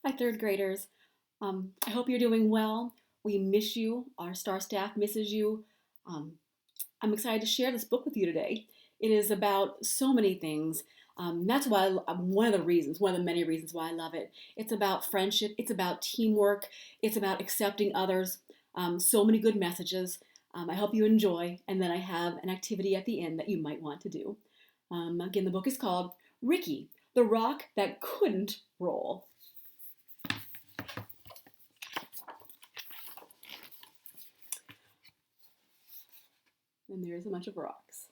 Hi, third graders. I hope you're doing well. We miss you. Our star staff misses you. Um, I'm excited to share this book with you today. It is about so many things. That's why one of the reasons, one of the many reasons why I love it. It's about friendship. It's about teamwork. It's about accepting others. So many good messages. I hope you enjoy. And then I have an activity at the end that you might want to do. Again, the book is called Ricky, the Rock That Couldn't Roll. And there's a bunch of rocks.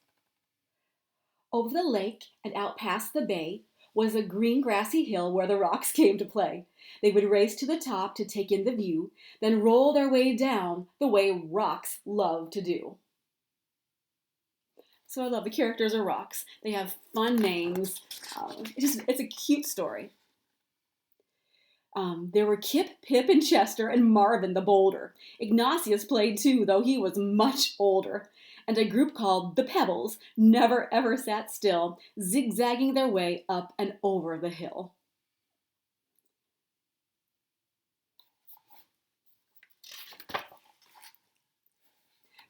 Over the lake and out past the bay was a green grassy hill where the rocks came to play. They would race to the top to take in the view, then roll their way down the way rocks love to do. So I love the characters are rocks. They have fun names. It's a cute story. There were Kip, Pip, and Chester, and Marvin the Boulder. Ignatius played too, though he was much older. And a group called the Pebbles never ever sat still, zigzagging their way up and over the hill.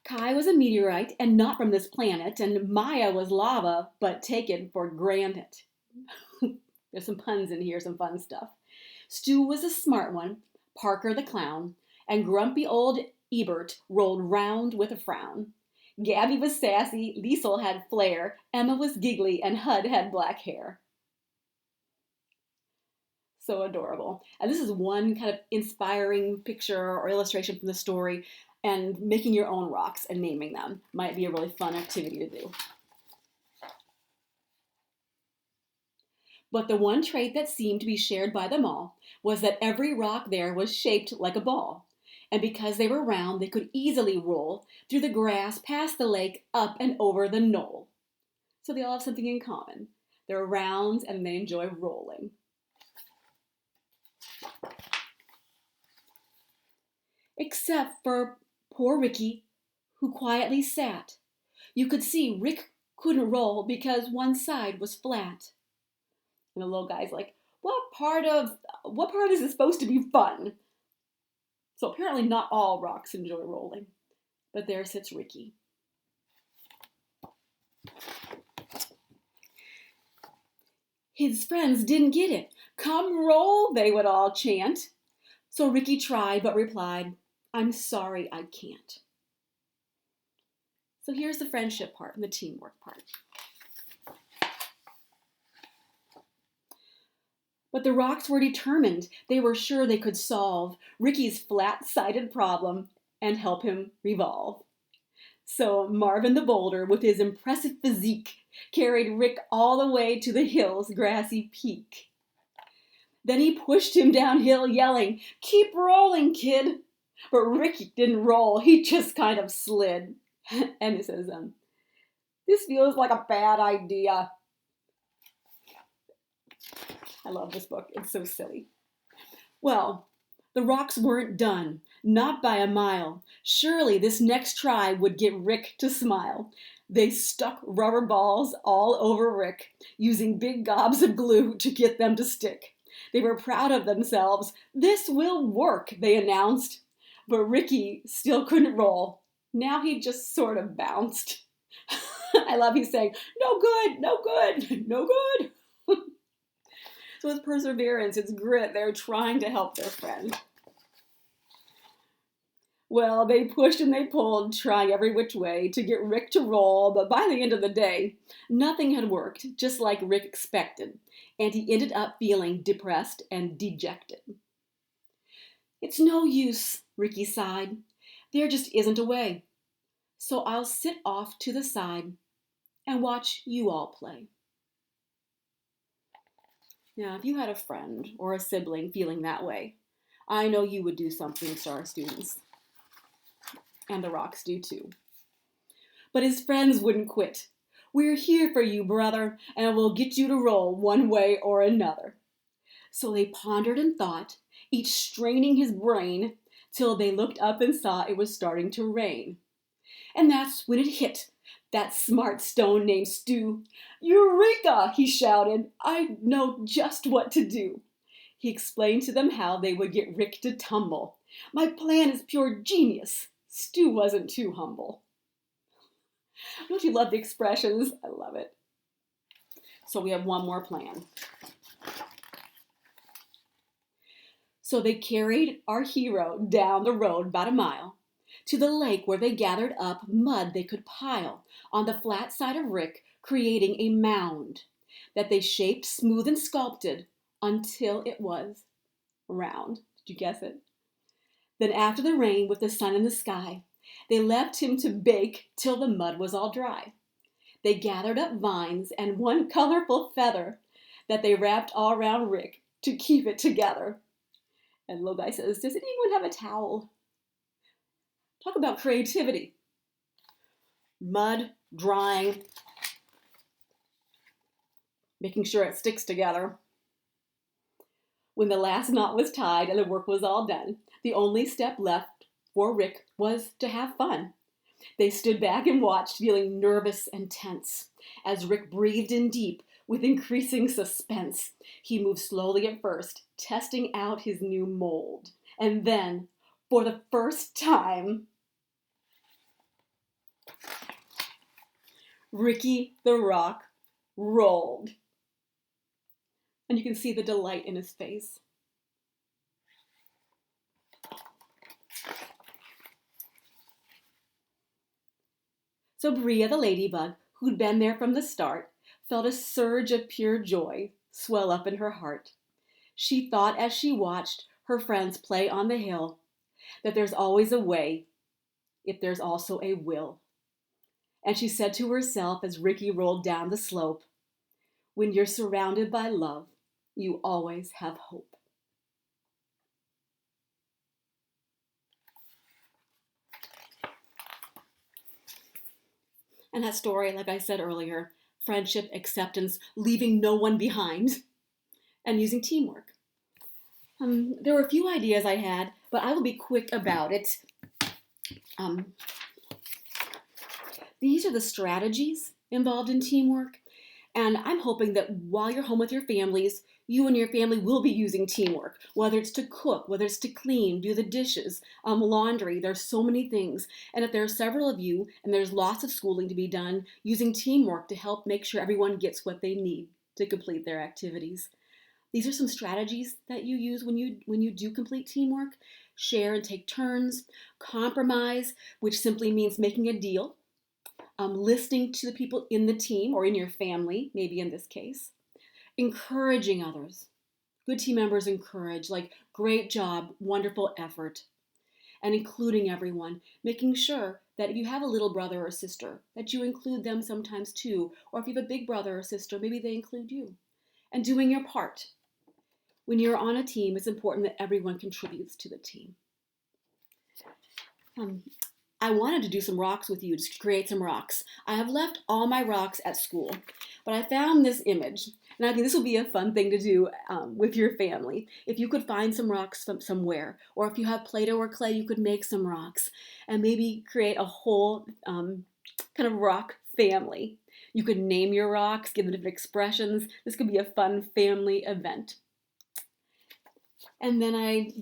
Kai was a meteorite and not from this planet, and Maya was lava, but taken for granted. There's some puns in here, some fun stuff. Stu was a smart one, Parker the clown, and grumpy old Ebert rolled round with a frown. Gabby was sassy, Liesel had flair, Emma was giggly, and Hud had black hair. So adorable. And this is one kind of inspiring picture or illustration from the story, and making your own rocks and naming them might be a really fun activity to do. But the one trait that seemed to be shared by them all was that every rock there was shaped like a ball. And because they were round, they could easily roll through the grass, past the lake, up and over the knoll. So they all have something in common. They're round and they enjoy rolling. Except for poor Ricky, who quietly sat. You could see Rick couldn't roll because one side was flat. And the little guy's like, what part is it supposed to be fun? So apparently not all rocks enjoy rolling. But there sits Ricky. His friends didn't get it. Come roll, they would all chant. So Ricky tried but replied, I'm sorry, I can't. So here's the friendship part and the teamwork part. But the rocks were determined. They were sure they could solve Ricky's flat-sided problem and help him revolve. So Marvin the Boulder, with his impressive physique, carried Rick all the way to the hill's grassy peak. Then he pushed him downhill, yelling, keep rolling, kid. But Ricky didn't roll, he just kind of slid. And it says, this feels like a bad idea. I love this book. It's so silly. Well, the rocks weren't done, not by a mile. Surely this next try would get Rick to smile. They stuck rubber balls all over Rick, using big gobs of glue to get them to stick. They were proud of themselves. This will work, they announced. But Ricky still couldn't roll. Now he just sort of bounced. I love he's saying, no good, no good, no good. So it's perseverance, it's grit. They're trying to help their friend. Well, they pushed and they pulled, trying every which way to get Rick to roll, but by the end of the day, nothing had worked, just like Rick expected, and he ended up feeling depressed and dejected. It's no use, Ricky sighed. There just isn't a way. So I'll sit off to the side and watch you all play. Now, if you had a friend or a sibling feeling that way, I know you would do something, star students. And the rocks do too. But his friends wouldn't quit. We're here for you, brother, and we'll get you to roll one way or another. So they pondered and thought, each straining his brain, till they looked up and saw it was starting to rain. And that's when it hit that smart stone named Stu. Eureka, he shouted. I know just what to do. He explained to them how they would get Rick to tumble. My plan is pure genius. Stu wasn't too humble. Don't you love the expressions? I love it. So we have one more plan. So they carried our hero down the road about a mile to the lake where they gathered up mud they could pile on the flat side of Rick, creating a mound that they shaped smooth and sculpted until it was round. Did you guess it? Then after the rain with the sun in the sky, they left him to bake till the mud was all dry. They gathered up vines and one colorful feather that they wrapped all around Rick to keep it together. And little guy says, does anyone have a towel? Talk about creativity. Mud, drying, making sure it sticks together. When the last knot was tied and the work was all done, the only step left for Rick was to have fun. They stood back and watched, feeling nervous and tense. As Rick breathed in deep with increasing suspense, he moved slowly at first, testing out his new mold. And then, for the first time, Ricky the Rock rolled. And you can see the delight in his face. So Bria the ladybug, who'd been there from the start, felt a surge of pure joy swell up in her heart. She thought as she watched her friends play on the hill that there's always a way if there's also a will. And she said to herself as Ricky rolled down the slope, when you're surrounded by love, you always have hope. And that story, like I said earlier, friendship, acceptance, leaving no one behind, and using teamwork. There were a few ideas I had, but I will be quick about it. These are the strategies involved in teamwork, and I'm hoping that while you're home with your families, you and your family will be using teamwork, whether it's to cook, whether it's to clean, do the dishes, laundry. There's so many things. And if there are several of you and there's lots of schooling to be done, using teamwork to help make sure everyone gets what they need to complete their activities. These are some strategies that you use when you do complete teamwork. Share and take turns. Compromise, which simply means making a deal. Listening to the people in the team or in your family, maybe in this case. Encouraging others. Good team members encourage, like, great job, wonderful effort. And including everyone, making sure that if you have a little brother or sister, that you include them sometimes too. Or if you have a big brother or sister, maybe they include you. And doing your part. When you're on a team, it's important that everyone contributes to the team. I wanted to do some rocks with you, just create some rocks. I have left all my rocks at school, but I found this image, and I think this will be a fun thing to do with your family. If you could find some rocks from somewhere, or if you have Play-Doh or clay, you could make some rocks, and maybe create a whole kind of rock family. You could name your rocks, give them different expressions. This could be a fun family event. And then I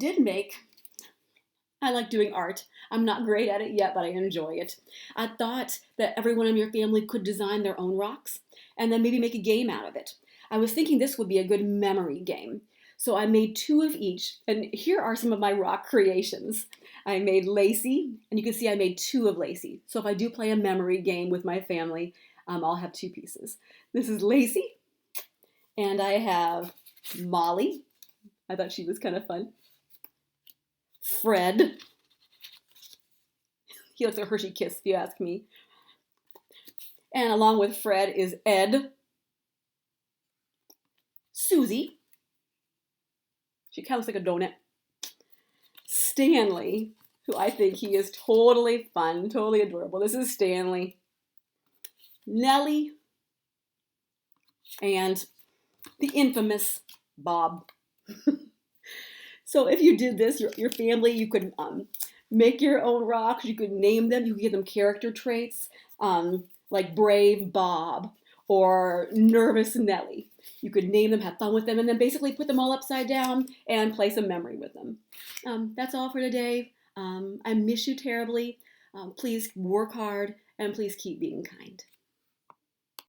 like doing art. I'm not great at it yet, but I enjoy it. I thought that everyone in your family could design their own rocks and then maybe make a game out of it. I was thinking this would be a good memory game. So I made 2 of each, and here are some of my rock creations. I made Lacey, and you can see I made 2 of Lacey. So if I do play a memory game with my family, I'll have 2 pieces. This is Lacey, and I have Molly. I thought she was kind of fun. Fred. He looks like a Hershey Kiss, if you ask me. And along with Fred is Ed. Susie. She kind of looks like a donut. Stanley, who I think he is totally fun, totally adorable. This is Stanley. Nellie. And the infamous Bob. So if you did this, your family, you could make your own rocks. You could name them. You could give them character traits like Brave Bob or Nervous Nellie. You could name them, have fun with them, and then basically put them all upside down and play some memory with them. That's all for today. I miss you terribly. Please work hard and please keep being kind.